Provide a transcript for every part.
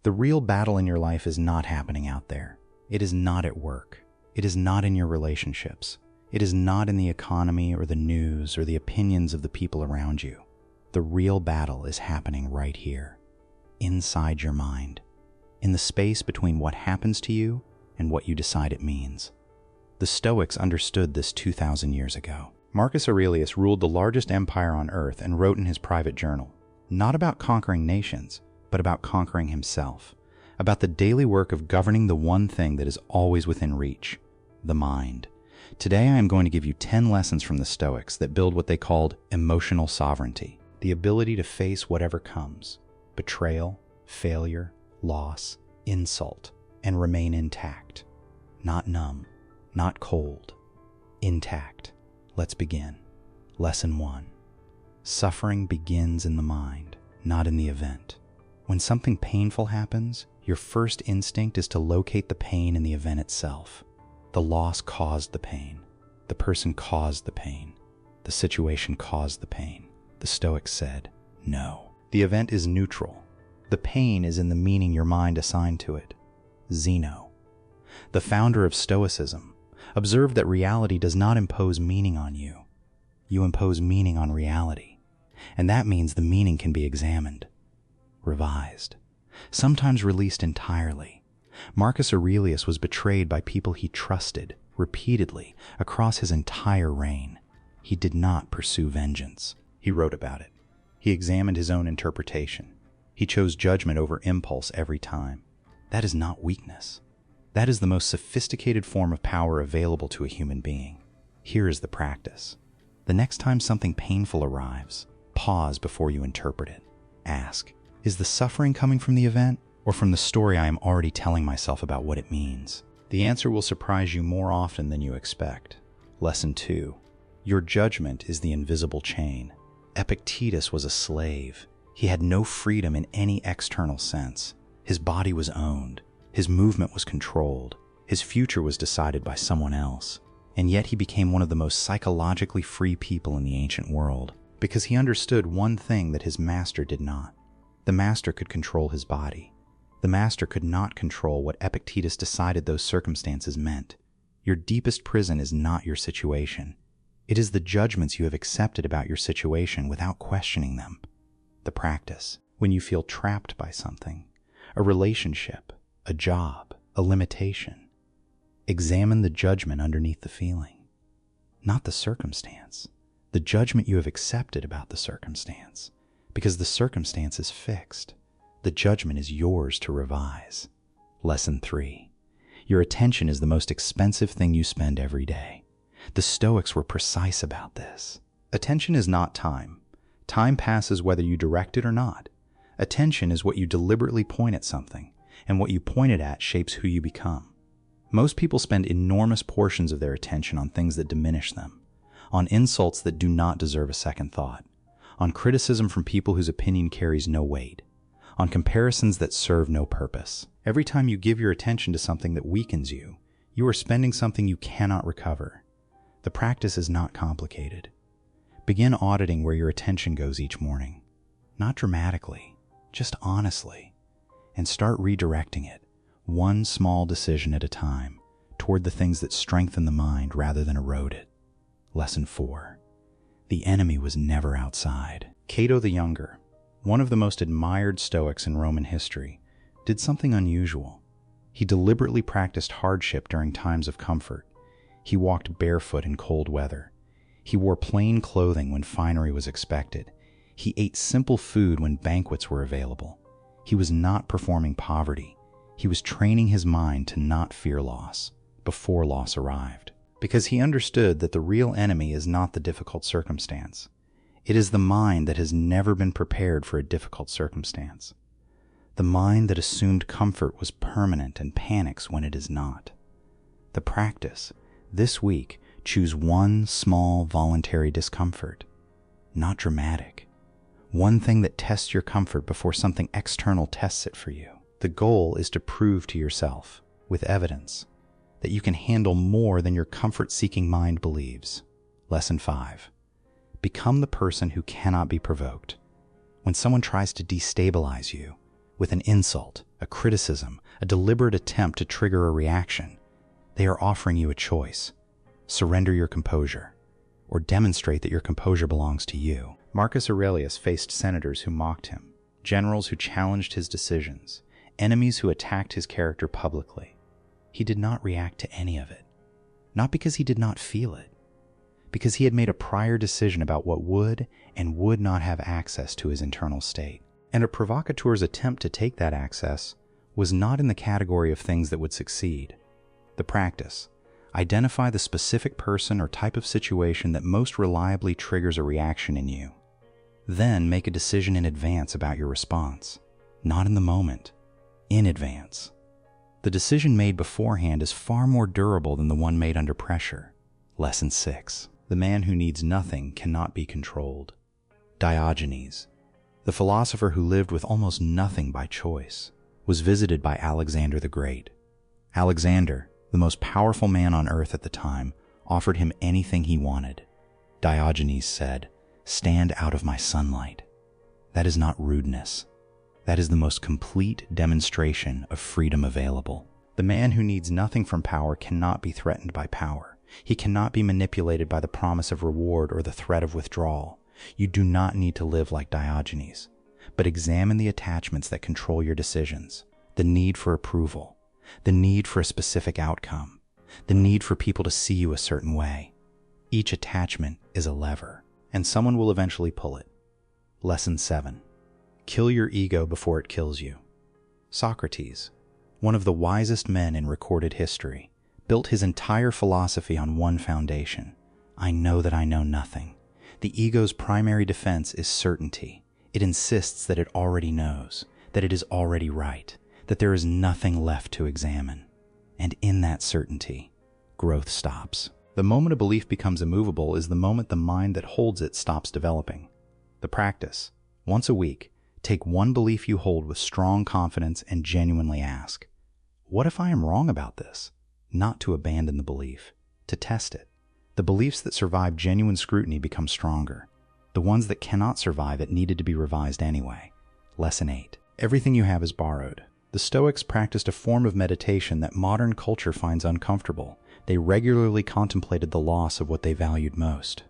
The real battle in your life is not happening out there. It is not at work. It is not in your relationships. It is not in the economy or the news or the opinions of the people around you. The real battle is happening right here, inside your mind, in the space between what happens to you and what you decide it means. The Stoics understood this 2,000 years ago. Marcus Aurelius ruled the largest empire on earth and wrote in his private journal, not about conquering nations, but about conquering himself, about the daily work of governing the one thing that is always within reach, the mind. Today I am going to give you 10 lessons from the Stoics that build what they called emotional sovereignty, the ability to face whatever comes, betrayal, failure, loss, insult, and remain intact. Not numb, not cold, intact. Let's begin. Lesson 1. Suffering begins in the mind, not in the event. When something painful happens, your first instinct is to locate the pain in the event itself. The loss caused the pain. The person caused the pain. The situation caused the pain. The Stoics said, no. The event is neutral. The pain is in the meaning your mind assigned to it. Zeno, the founder of Stoicism, observed that reality does not impose meaning on you. You impose meaning on reality. And that means the meaning can be examined, revised, sometimes released entirely. Marcus Aurelius was betrayed by people he trusted repeatedly across his entire reign. He did not pursue vengeance. He wrote about it. He examined his own interpretation. He chose judgment over impulse every time. That is not weakness. That is the most sophisticated form of power available to a human being. Here is the practice. The next time something painful arrives, pause before you interpret it. Ask, is the suffering coming from the event or from the story I am already telling myself about what it means? The answer will surprise you more often than you expect. Lesson 2. Your judgment is the invisible chain. Epictetus was a slave. He had no freedom in any external sense. His body was owned. His movement was controlled. His future was decided by someone else. And yet he became one of the most psychologically free people in the ancient world because he understood one thing that his master did not. The master could control his body. The master could not control what Epictetus decided those circumstances meant. Your deepest prison is not your situation. It is the judgments you have accepted about your situation without questioning them. The practice, when you feel trapped by something, a relationship, a job, a limitation, examine the judgment underneath the feeling, not the circumstance, the judgment you have accepted about the circumstance, because the circumstance is fixed. The judgment is yours to revise. Lesson 3. Your attention is the most expensive thing you spend every day. The Stoics were precise about this. Attention is not time. Time passes whether you direct it or not. Attention is what you deliberately point at something, and what you point it at shapes who you become. Most people spend enormous portions of their attention on things that diminish them, on insults that do not deserve a second thought, on criticism from people whose opinion carries no weight, on comparisons that serve no purpose. Every time you give your attention to something that weakens you, you are spending something you cannot recover. The practice is not complicated. Begin auditing where your attention goes each morning, not dramatically, just honestly, and start redirecting it, one small decision at a time, toward the things that strengthen the mind rather than erode it. Lesson 4. The enemy was never outside. Cato the Younger, one of the most admired Stoics in Roman history, did something unusual. He deliberately practiced hardship during times of comfort. He walked barefoot in cold weather. He wore plain clothing when finery was expected. He ate simple food when banquets were available. He was not performing poverty. He was training his mind to not fear loss before loss arrived, because he understood that the real enemy is not the difficult circumstance. It is the mind that has never been prepared for a difficult circumstance. The mind that assumed comfort was permanent and panics when it is not. The practice, this week, choose one small voluntary discomfort, not dramatic. One thing that tests your comfort before something external tests it for you. The goal is to prove to yourself, with evidence, that you can handle more than your comfort-seeking mind believes. Lesson 5. Become the person who cannot be provoked. When someone tries to destabilize you, with an insult, a criticism, a deliberate attempt to trigger a reaction. They are offering you a choice. Surrender your composure, or demonstrate that your composure belongs to you. Marcus Aurelius faced senators who mocked him, generals who challenged his decisions, enemies who attacked his character publicly. He did not react to any of it, not because he did not feel it, because he had made a prior decision about what would and would not have access to his internal state. And a provocateur's attempt to take that access was not in the category of things that would succeed. The practice: identify the specific person or type of situation that most reliably triggers a reaction in you. Then make a decision in advance about your response, not in the moment, in advance. The decision made beforehand is far more durable than the one made under pressure. Lesson 6. The man who needs nothing cannot be controlled. Diogenes, the philosopher who lived with almost nothing by choice, was visited by Alexander the Great. Alexander, the most powerful man on earth at the time, offered him anything he wanted. Diogenes said, "Stand out of my sunlight." That is not rudeness. That is the most complete demonstration of freedom available. The man who needs nothing from power cannot be threatened by power. He cannot be manipulated by the promise of reward or the threat of withdrawal. You do not need to live like Diogenes, but examine the attachments that control your decisions: the need for approval, the need for a specific outcome, the need for people to see you a certain way. Each attachment is a lever, and someone will eventually pull it. Lesson 7. Kill your ego before it kills you. Socrates, one of the wisest men in recorded history, built his entire philosophy on one foundation: I know that I know nothing. The ego's primary defense is certainty. It insists that it already knows, that it is already right, that there is nothing left to examine. And in that certainty, growth stops. The moment a belief becomes immovable is the moment the mind that holds it stops developing. The practice: once a week, take one belief you hold with strong confidence and genuinely ask, what if I am wrong about this? Not to abandon the belief, to test it. The beliefs that survive genuine scrutiny become stronger. The ones that cannot survive it needed to be revised anyway. Lesson 8. Everything you have is borrowed. The Stoics practiced a form of meditation that modern culture finds uncomfortable. They regularly contemplated the loss of what they valued most.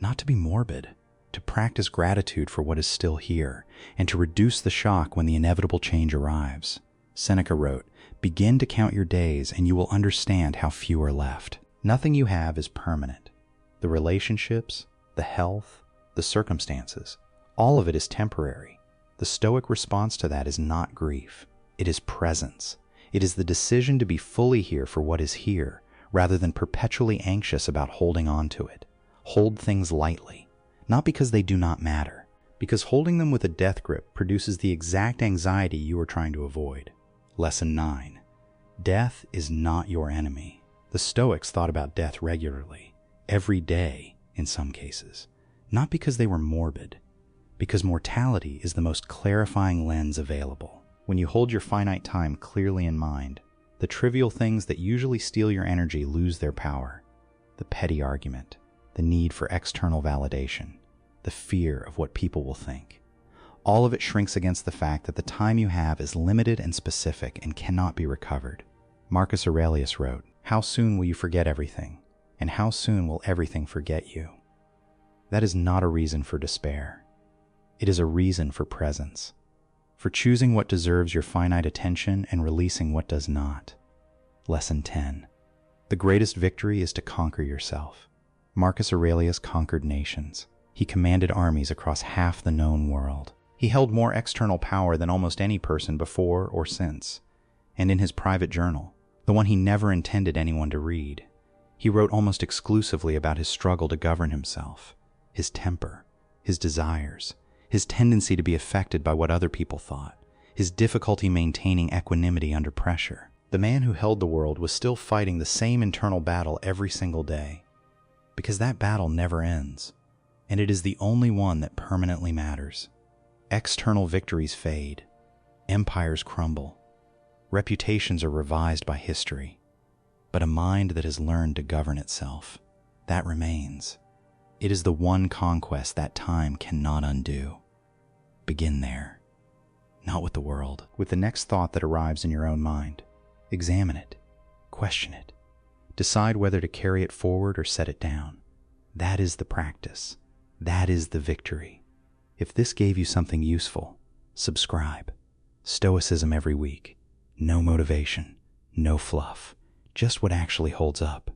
Not to be morbid, to practice gratitude for what is still here, and to reduce the shock when the inevitable change arrives. Seneca wrote, "Begin to count your days and you will understand how few are left." Nothing you have is permanent. The relationships, the health, the circumstances, all of it is temporary. The Stoic response to that is not grief. It is presence. It is the decision to be fully here for what is here, rather than perpetually anxious about holding on to it. Hold things lightly, not because they do not matter, because holding them with a death grip produces the exact anxiety you are trying to avoid. Lesson 9. Death is not your enemy. The Stoics thought about death regularly, every day in some cases, not because they were morbid, because mortality is the most clarifying lens available. When you hold your finite time clearly in mind, the trivial things that usually steal your energy lose their power. The petty argument, the need for external validation, the fear of what people will think. All of it shrinks against the fact that the time you have is limited and specific and cannot be recovered. Marcus Aurelius wrote, "How soon will you forget everything, and how soon will everything forget you?" That is not a reason for despair. It is a reason for presence, for choosing what deserves your finite attention and releasing what does not. Lesson 10. The greatest victory is to conquer yourself. Marcus Aurelius conquered nations. He commanded armies across half the known world. He held more external power than almost any person before or since. And in his private journal, the one he never intended anyone to read, he wrote almost exclusively about his struggle to govern himself, his temper, his desires, his tendency to be affected by what other people thought, his difficulty maintaining equanimity under pressure. The man who held the world was still fighting the same internal battle every single day, because that battle never ends, and it is the only one that permanently matters. External victories fade, empires crumble, reputations are revised by history, but a mind that has learned to govern itself, that remains. It is the one conquest that time cannot undo. Begin there, not with the world. With the next thought that arrives in your own mind, examine it, question it, decide whether to carry it forward or set it down. That is the practice. That is the victory. If this gave you something useful, subscribe. Stoicism every week. No motivation, no fluff, just what actually holds up.